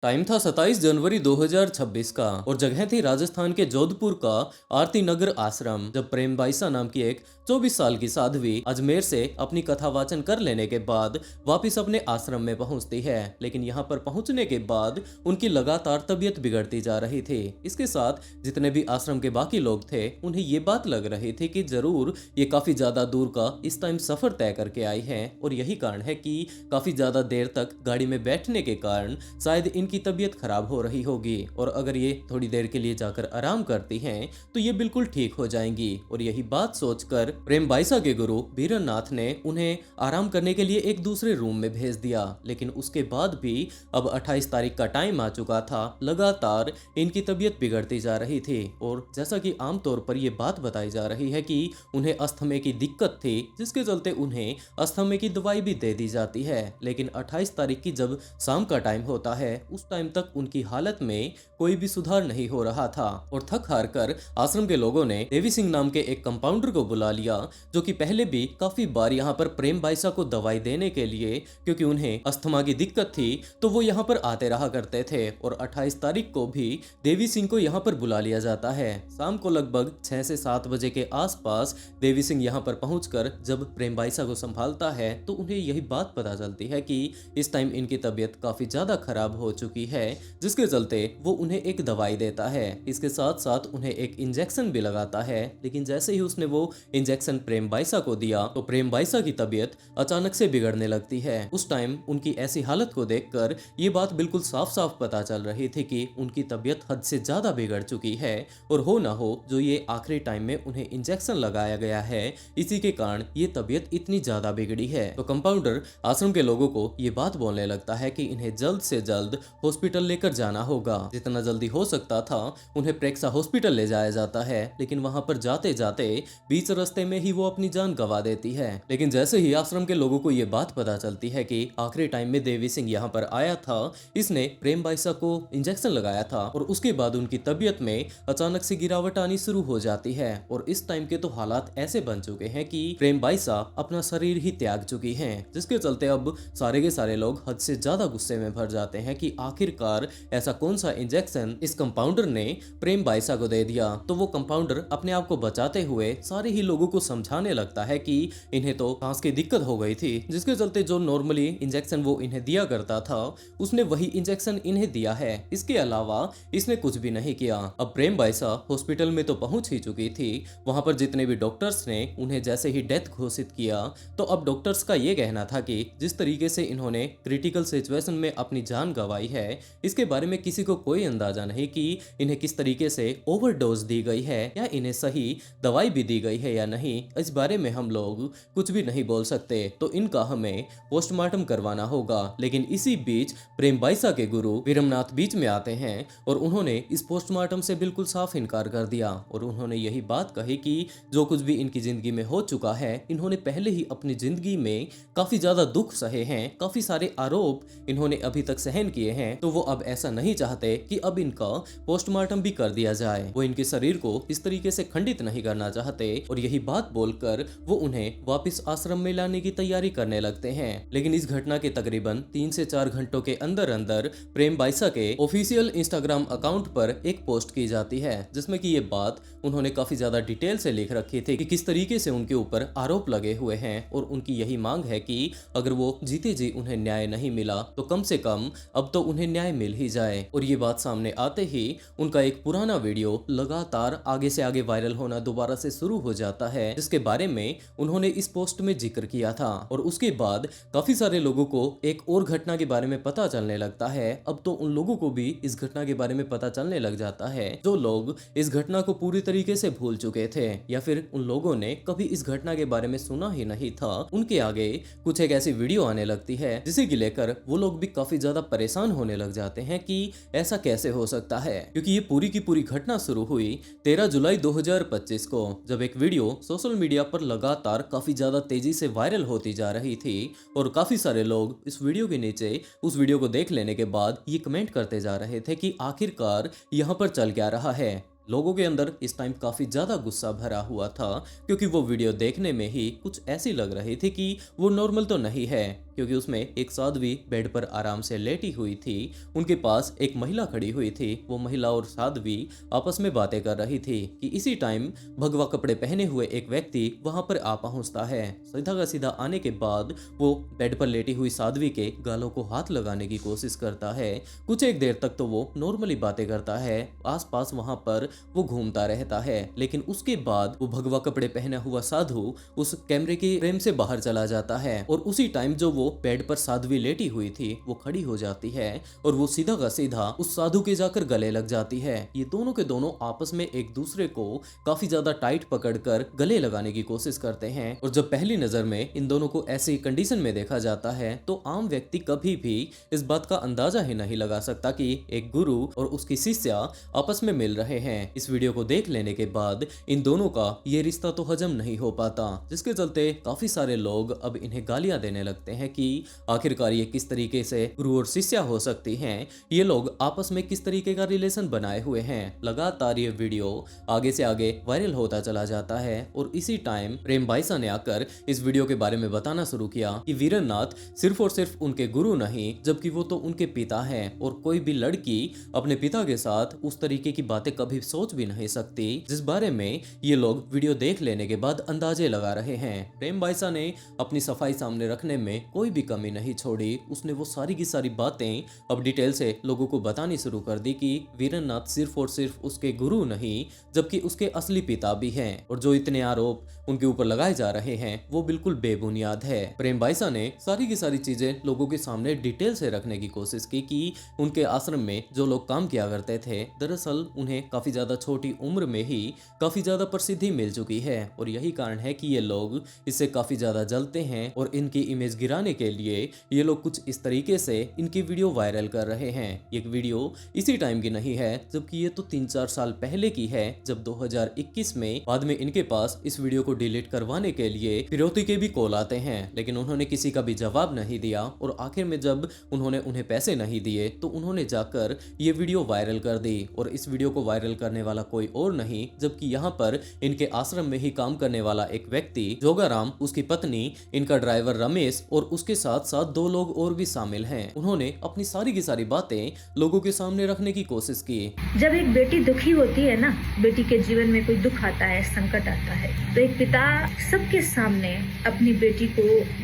Time था 27 जनवरी 2026 का और जगह थी राजस्थान के जोधपुर का आरती नगर आश्रम। जब प्रेम बाईसा नाम की एक 24 साल की साध्वी अजमेर से अपनी कथा वाचन कर लेने के बाद वापस अपने आश्रम में पहुंचती है, लेकिन यहां पर पहुंचने के बाद उनकी लगातार तबीयत बिगड़ती जा रही थी। इसके साथ जितने भी आश्रम के बाकी लोग थे उन्हें ये बात लग रही थी कि जरूर ये काफी ज्यादा दूर का इस टाइम सफर तय करके आई है और यही कारण है कि काफी ज्यादा देर तक गाड़ी में बैठने के कारण शायद इनकी तबीयत खराब हो रही होगी और अगर ये थोड़ी देर के लिए जाकर आराम करती हैं तो ये बिल्कुल ठीक हो जाएंगी। और यही बात सोचकर प्रेम बाईसा के गुरु बीरनाथ ने उन्हें आराम करने के लिए एक दूसरे रूम में भेज दिया। लेकिन उसके बाद भी अब 28 तारीख का टाइम आ चुका था, लगातार इनकी तबीयत बिगड़ती जा रही थी और जैसा कि आमतौर पर यह बात बताई जा रही है कि उन्हें अस्थमे की दिक्कत थी, जिसके चलते उन्हें अस्थमे की दवाई भी दे दी जाती है। लेकिन 28 तारीख की जब शाम का टाइम होता है उस टाइम तक उनकी हालत में कोई भी सुधार नहीं हो रहा था और थक हार कर आश्रम के लोगों ने देवी सिंह नाम के एक कंपाउंडर को बुला लिया, जो कि पहले भी काफी बार यहाँ पर प्रेम बाईसा को दवाई देने के लिए, क्योंकि उन्हें अस्थमा की दिक्कत थी तो वो यहाँ पर आते रहा करते थे। और 28 तारीख को भी देवी सिंह को यहाँ पर बुला लिया जाता है। शाम को लगभग 6 से 7 बजे के आसपास देवी सिंह यहाँ पर पहुंचकर जब प्रेम बाईसा को संभालता है तो उन्हें यही बात पता चलती है कि इस टाइम इनकी तबीयत काफी ज्यादा खराब हो चुकी है, जिसके चलते वो उन्हें एक दवाई देता है। इसके साथ साथ उन्हें एक इंजेक्शन भी लगाता है। लेकिन जैसे ही उसने वो इंजेक्शन प्रेम बाईसा को दिया तो प्रेम बाईसा की तबीयत अचानक से बिगड़ने लगती है। उस टाइम उनकी ऐसी हालत को देखकर ये बात बिल्कुल साफ साफ पता चल रही थी कि उनकी तबीयत हद से ज्यादा बिगड़ चुकी है और हो ना हो जो ये आखिरी टाइम में उन्हें इंजेक्शन लगाया गया है इसी के कारण ये तबीयत इतनी ज्यादा बिगड़ी है। तो कंपाउंडर आश्रम के लोगों को ये बात बोलने लगता है कि इन्हें जल्द से जल्द हॉस्पिटल लेकर जाना होगा। जितना जल्दी हो सकता था उन्हें प्रेक्षा हॉस्पिटल ले जाया जाता है, लेकिन वहां पर जाते जाते बीच रास्ते में ही वो अपनी जान गंवा देती है। लेकिन जैसे ही आश्रम के लोगों को ये बात पता चलती है कि आखिरी टाइम में देवी सिंह यहाँ पर आया था, इसने प्रेम बाईसा को इंजेक्शन लगाया था और उसके बाद उनकी तबीयत में अचानक से गिरावट आनी शुरू हो जाती है। और इस टाइम के तो हालात ऐसे बन चुके हैं कि प्रेम बाईसा अपना शरीर ही त्याग चुकी हैं, जिसके चलते अब सारे के सारे लोग हद से ज्यादा गुस्से में भर जाते हैं कि आखिरकार ऐसा कौन सा इंजेक्शन इस कंपाउंडर ने प्रेम बाईसा को दे दिया। तो वो कंपाउंडर अपने आप को बचाते हुए सारे ही लोगों को समझाने लगता है कि इन्हें तो सांस की दिक्कत हो गई थी, जिसके चलते जो नॉर्मली इंजेक्शन वो इन्हें दिया करता था उसने वही इंजेक्शन इन्हें दिया है। इसके अलावा इसने कुछ भी नहीं किया। अब प्रेम बाईसा हॉस्पिटल में तो पहुंच ही चुकी थी। वहां पर जितने भी डॉक्टर्स ने उन्हें जैसे ही डेथ घोषित किया तो अब डॉक्टर्स का ये कहना था कि जिस तरीके से इन्होंने क्रिटिकल सिचुएशन में अपनी जान गंवाई है इसके बारे में किसी को कोई अंदाजा नहीं कि इन्हें किस तरीके से ओवरडोज दी गई है या इन्हें सही दवाई भी दी गई है या नहीं, इस बारे में हम लोग कुछ भी नहीं बोल सकते। तो इनका हमें पोस्टमार्टम करवाना होगा। लेकिन इसी बीच प्रेम बाईसा के गुरु वीरमनाथ बीच में आते हैं और उन्होंने इस पोस्टमार्टम से बिल्कुल साफ इनकार कर दिया और उन्होंने यही बात कही कि जो कुछ भी इनकी जिंदगी में हो चुका है इन्होंने पहले ही अपनी जिंदगी में काफी ज्यादा दुख सहे हैं, काफी सारे आरोप इन्होंने अभी तक सहन किए हैं, तो वो अब ऐसा नहीं चाहते कि अब इनका पोस्टमार्टम भी कर दिया जाए। वो इनके शरीर को इस तरीके से खंडित नहीं करना चाहते और यही बात बोलकर वो उन्हें वापस आश्रम में लाने की तैयारी करने लगते हैं। लेकिन इस घटना के तकरीबन 3 से 4 घंटों के अंदर अंदर प्रेम बाईसा के ऑफिशियल इंस्टाग्राम अकाउंट पर एक पोस्ट की जाती है जिसमें कि ये बात उन्होंने काफी ज्यादा डिटेल से लिख रखी थी कि किस तरीके से उनके ऊपर आरोप लगे हुए हैं और उनकी यही मांग है कि अगर वो जीते जी उन्हें न्याय नहीं मिला तो कम से कम अब तो उन्हें न्याय मिल ही जाए। और ये बात सामने आते ही उनका एक पुराना वीडियो लगातार आगे से आगे वायरल होना दोबारा से शुरू हो जाता है, जिसके बारे में उन्होंने इस पोस्ट में जिक्र किया था। और उसके बाद काफी सारे लोगों को एक और घटना के बारे में पता चलने लगता है। अब तो उन लोगों को भी इस घटना के बारे में पता चलने लग जाता है जो लोग इस घटना को पूरी तरीके से भूल चुके थे या फिर उन लोगों ने कभी इस घटना के बारे में सुना ही नहीं था। उनके आगे कुछ एक ऐसी वीडियो आने लगती है जिसे कि लेकर वो लोग भी काफी ज्यादा परेशान होने लग जाते हैं कि ऐसा कैसे हो सकता है, क्योंकि ये पूरी की पूरी घटना शुरू हुई 13 जुलाई 2025 को, जब एक वीडियो सोशल मीडिया पर लगातार काफी ज्यादा तेजी से वायरल होती जा रही थी और काफी सारे लोग इस वीडियो के नीचे उस वीडियो को देख लेने के बाद ये कमेंट करते जा रहे थे कि आखिरकार यहाँ पर चल क्या रहा है। लोगों के अंदर इस टाइम काफी ज्यादा गुस्सा भरा हुआ था क्योंकि वो वीडियो देखने में ही कुछ ऐसी लग रही थी कि वो नॉर्मल तो नहीं है, क्योंकि उसमें एक साध्वी बेड पर आराम से लेटी हुई थी। उनके पास एक महिला खड़ी हुई थी। वो महिला और साध्वी आपस में बातें कर रही थी कि इसी टाइम भगवा कपड़े पहने हुए एक व्यक्ति वहां पर आ पहुंचता है। सीधा का सीधा आने के बाद वो बेड पर लेटी हुई साध्वी के गालों को हाथ लगाने की कोशिश करता है। कुछ एक देर तक तो वो नॉर्मली बातें करता है, आसपास वहां पर वो घूमता रहता है, लेकिन उसके बाद वो भगवा कपड़े पहना हुआ साधु उस कैमरे की फ्रेम से बाहर चला जाता है और उसी टाइम जो वो बेड पर साध्वी लेटी हुई थी वो खड़ी हो जाती है और वो सीधा का सीधा उस साधु के जाकर गले लग जाती है। ये दोनों के दोनों आपस में एक दूसरे को काफी ज्यादा टाइट पकड़कर गले लगाने की कोशिश करते हैं। और जब पहली नजर में इन दोनों को ऐसी कंडीशन में देखा जाता है तो आम व्यक्ति कभी भी इस बात का अंदाजा ही नहीं लगा सकता कि एक गुरु और उसकी शिष्या आपस में मिल रहे हैं। इस वीडियो को देख लेने के बाद इन दोनों का ये रिश्ता तो हजम नहीं हो पाता, जिसके चलते काफी सारे लोग अब इन्हें गालियां देने लगते हैं कि आखिरकार ये किस तरीके से गुरु और शिष्या हो सकती हैं, ये लोग आपस में किस तरीके का रिलेशन बनाए हुए हैं। लगातार ये वीडियो आगे से आगे वायरल होता चला जाता है और इसी टाइम प्रेम बाईसा ने आकर इस वीडियो के बारे में बताना शुरू किया कि वीरनाथ सिर्फ और सिर्फ उनके गुरु नहीं, जबकि वो तो उनके पिता हैं और कोई भी लड़की अपने पिता के साथ उस तरीके की बातें कभी सोच भी नहीं सकती, जिस बारे में ये लोग वीडियो देख लेने के बाद अंदाजे लगा रहे हैं। प्रेम बाईसा ने अपनी सफाई सामने रखने में कोई भी कमी नहीं छोड़ी। उसने वो सारी की सारी बातें अब डिटेल से लोगों को बतानी शुरू कर दी कि वीरनाथ सिर्फ और सिर्फ उसके गुरु नहीं, जबकि उसके असली पिता भी हैं और जो इतने आरोप उनके ऊपर लगाए जा रहे हैं वो बिल्कुल बेबुनियाद है। प्रेम बाईसा ने सारी की सारी चीजें लोगों के सामने डिटेल से रखने की कोशिश की कि उनके आश्रम में जो लोग काम किया करते थे, दरअसल उन्हें काफी ज्यादा छोटी उम्र में ही काफी ज्यादा प्रसिद्धि मिल चुकी है और यही कारण है कि ये लोग इससे काफी ज्यादा जलते हैं और इनकी इमेज गिराने के लिए ये लोग कुछ इस तरीके से इनकी वीडियो वायरल कर रहे हैं। ये वीडियो इसी टाइम की नहीं है, जबकि ये तो 3-4 साल पहले की है, जब 2021 में बाद में इनके पास इस वीडियो को डिलीट करवाने के लिए फिरौती के भी कॉल आते हैं, लेकिन उन्होंने किसी का भी जवाब नहीं दिया और आखिर में जब उन्होंने उन्हें पैसे नहीं दिए तो उन्होंने जाकर ये वीडियो वायरल कर दी। और इस वीडियो को वायरल करने वाला कोई और नहीं, जबकि यहाँ पर इनके आश्रम में ही काम करने वाला एक व्यक्ति जोगाराम, उसकी पत्नी, इनका ड्राइवर रमेश और उसके साथ साथ 2 लोग और भी शामिल हैं। उन्होंने अपनी सारी की सारी बातें लोगों के सामने रखने की कोशिश की। जब एक बेटी दुखी होती है ना, बेटी के जीवन में कोई दुख आता है, संकट आता है, तो एक पिता सबके सामने अपनी बेटी को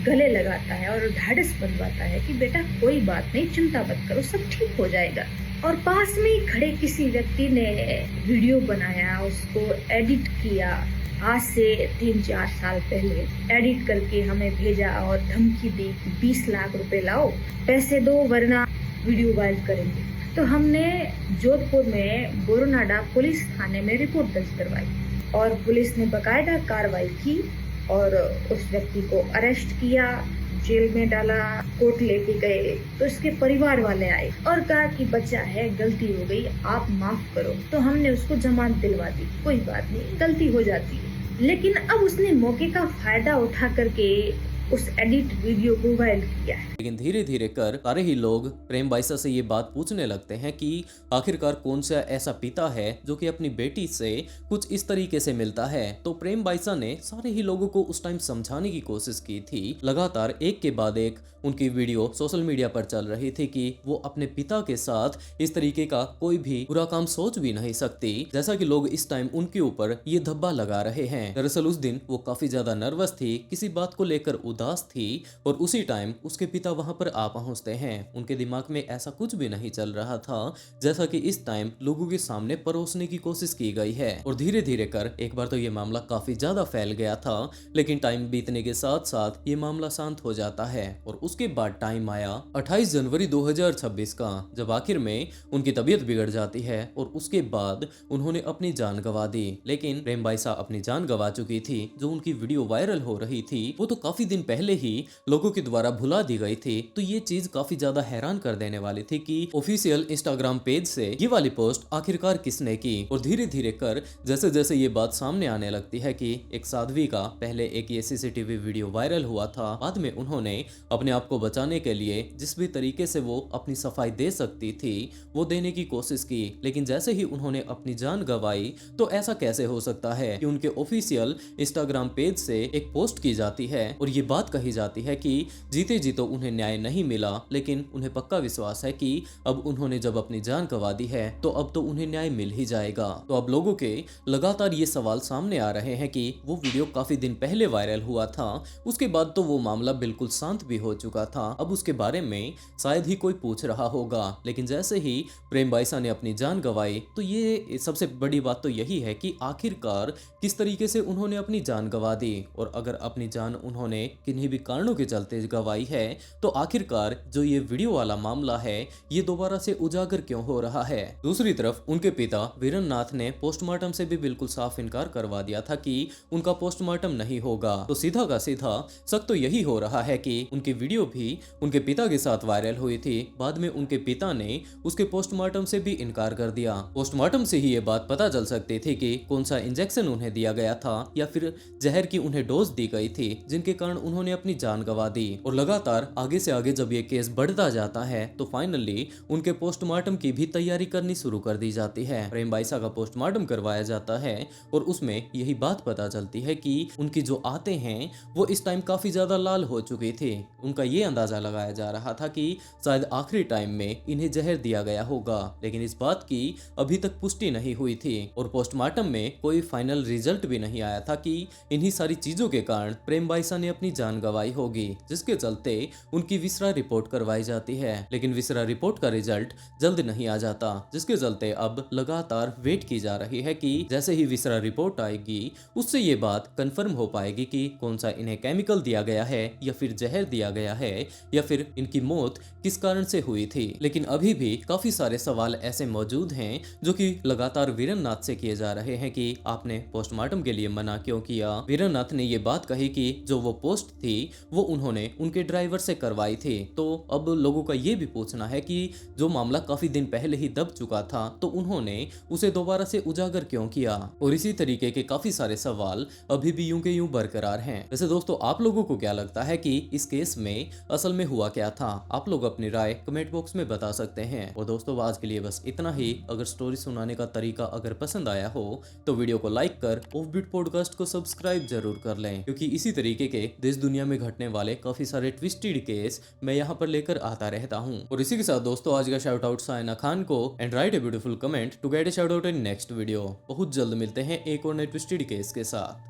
गले लगाता है और ढाढ़स बंधवाता है कि बेटा कोई बात नहीं, चिंता मत करो, सब ठीक हो जाएगा। और पास में ही खड़े किसी व्यक्ति ने वीडियो बनाया, उसको एडिट किया, आज से 3-4 साल पहले एडिट करके हमें भेजा और धमकी दी 20 लाख रुपए लाओ, पैसे दो वरना वीडियो वायरल करेंगे। तो हमने जोधपुर में बोरनाडा पुलिस थाने में रिपोर्ट दर्ज करवाई और पुलिस ने बकायदा कार्रवाई की और उस व्यक्ति को अरेस्ट किया, जेल में डाला, कोर्ट लेके गए। तो इसके परिवार वाले आए और कहा कि बच्चा है, गलती हो गई, आप माफ करो। तो हमने उसको जमानत दिलवा दी, कोई बात नहीं, गलती हो जाती है। लेकिन अब उसने मौके का फायदा उठा करके उस एडिट वीडियो को वायरल किया है। लेकिन धीरे धीरे कर सारे ही लोग प्रेम बाईसा से ये बात पूछने लगते हैं कि आखिरकार कौन सा ऐसा पिता है जो कि अपनी बेटी से कुछ इस तरीके से मिलता है। तो प्रेम बाईसा ने सारे ही लोगों को उस टाइम समझाने की कोशिश की थी। लगातार एक के बाद एक उनकी वीडियो सोशल मीडिया पर चल रही थी कि वो अपने पिता के साथ इस तरीके का कोई भी बुरा काम सोच भी नहीं सकती, जैसा कि लोग इस टाइम उनके ऊपर ये धब्बा लगा रहे हैं। दरअसल उस दिन वो काफी ज्यादा नर्वस थी, किसी बात को लेकर उदास थी और उसी टाइम उसके पिता वहां पर आ पहुंचते हैं। उनके दिमाग में ऐसा कुछ भी नहीं चल रहा था जैसा कि इस टाइम लोगों के सामने परोसने की कोशिश की गई है। और धीरे धीरे कर एक बार तो ये मामला काफी ज्यादा फैल गया था, लेकिन टाइम बीतने के साथ साथ ये मामला शांत हो जाता है। और उसके बाद टाइम आया 28 जनवरी 2026 का, जब आखिर में उनकी तबीयत बिगड़ जाती है और उसके बाद उन्होंने अपनी जान गंवा दी। लेकिन प्रेम बाईसा अपनी जान गंवा चुकी थी। जो उनकी वीडियो वायरल हो रही थी वो तो काफी दिन पहले ही लोगों के द्वारा भुला दी गई थी। तो ये चीज काफी ज्यादा हैरान कर देने वाली थी कि ऑफिशियल इंस्टाग्राम पेज से ये वाली पोस्ट आखिरकार किसने की। और धीरे धीरे कर जैसे जैसे ये बात सामने आने लगती है कि एक साध्वी का पहले एक ये सीसीटीवी वीडियो वायरल हुआ था, बाद में उन्होंने अपने आप को बचाने के लिए जिस भी तरीके से वो अपनी सफाई दे सकती थी वो देने की कोशिश की। लेकिन जैसे ही उन्होंने अपनी जान गंवाई तो ऐसा कैसे हो सकता है कि उनके ऑफिशियल इंस्टाग्राम पेज से एक पोस्ट की जाती है और ये बात कही जाती है कि जीते जी तो उन्हें न्याय नहीं मिला, लेकिन उन्हें पक्का विश्वास है कि अब उन्होंने जब अपनी जान गंवा दी है तो अब तो उन्हें न्याय मिल ही जाएगा। तो अब लोगों के लगातार ये सवाल सामने आ रहे हैं कि वो वीडियो काफी दिन पहले वायरल हुआ था, उसके बाद तो वो मामला बिल्कुल शांत भी हो चुका था, अब उसके बारे में शायद ही कोई पूछ रहा होगा। लेकिन जैसे ही प्रेम बाइसा ने अपनी जान गंवाई तो ये सबसे बड़ी बात तो यही है कि आखिरकार किस तरीके से उन्होंने अपनी जान गंवा दी, और अगर अपनी जान उन्होंने किन्हीं भी कारणों के चलते गंवाई है तो आखिरकार जो ये वीडियो वाला मामला है ये दोबारा से उजागर क्यों हो रहा है। दूसरी तरफ उनके पिता वीरेंद्रनाथ ने पोस्टमार्टम से भी बिल्कुल साफ इनकार करवा दिया था कि उनका पोस्टमार्टम नहीं होगा। तो सीधा का सीधा शक तो यही हो रहा है कि उनकी वीडियो भी उनके पिता के साथ वायरल हुई थी, बाद में उनके पिता ने उसके पोस्टमार्टम से भी इनकार कर दिया। पोस्टमार्टम से ही ये बात पता चल सकती थी कि कौन सा इंजेक्शन उन्हें दिया गया था या फिर जहर की उन्हें डोज दी गई थी जिनके कारण उन्होंने अपनी जान गंवा दी। और लगातार आगे से आगे जब ये केस बढ़ता जाता है तो फाइनली उनके पोस्टमार्टम की भी तैयारी करनी शुरू कर दी जाती है। प्रेम बाइसा का पोस्टमार्टम करवाया जाता है और उसमें यही बात पता चलती है कि उनकी जो आंतें हैं वो इस टाइम काफी ज्यादा लाल हो चुकी थी। उनका ये अंदाजा लगाया जा रहा था कि शायद आखिरी टाइम में इन्हें जहर दिया गया होगा, लेकिन इस बात की अभी तक पुष्टि नहीं हुई थी और पोस्टमार्टम में कोई फाइनल रिजल्ट भी नहीं आया था कि इन्हीं सारी चीजों के कारण प्रेम बाइसा ने अपनी जान गंवाई होगी, जिसके चलते उनकी विसरा रिपोर्ट करवाई जाती है। लेकिन विसरा रिपोर्ट का रिजल्ट जल्द नहीं आ जाता, जिसके चलते अब लगातार वेट की जा रही है कि जैसे ही विसरा रिपोर्ट आएगी उससे ये बात कंफर्म हो पाएगी कि कौन सा इन्हें केमिकल दिया गया है या फिर जहर दिया गया है या फिर इनकी मौत किस कारण से हुई थी। लेकिन अभी भी काफी सारे सवाल ऐसे मौजूद हैं जो कि लगातार वीरेंद्रनाथ से किए जा रहे हैं कि आपने पोस्टमार्टम के लिए मना क्यों किया। वीरेंद्रनाथ ने ये बात कही कि जो वो पोस्ट थी वो उन्होंने उनके ड्राइवर से करवाई थी। तो अब लोगों का ये भी पूछना है कि जो मामला काफी दिन पहले ही दब चुका था तो उन्होंने उसे दोबारा से उजागर क्यों किया। और इसी तरीके के काफी सारे सवाल अभी भी यूं के यूं बरकरार हैं। वैसे दोस्तों आप लोगों को क्या लगता है कि इस केस में असल में हुआ क्या था? आप लोग अपनी राय कमेंट बॉक्स में बता सकते हैं। और दोस्तों आज के लिए बस इतना ही। अगर स्टोरी सुनाने का तरीका अगर पसंद आया हो तो वीडियो को लाइक कर ऑफबीट पॉडकास्ट को सब्सक्राइब जरूर कर लें, क्योंकि इसी तरीके के देश दुनिया में घटने वाले काफी सारे ट्विस्टेड केस मैं यहाँ पर लेकर आता रहता हूँ। और इसी के साथ दोस्तों आज का शाउट आउट साइना खान को and write a beautiful comment to get a shout out in next video. बहुत जल्द मिलते हैं एक और नए ट्विस्टेड केस के साथ।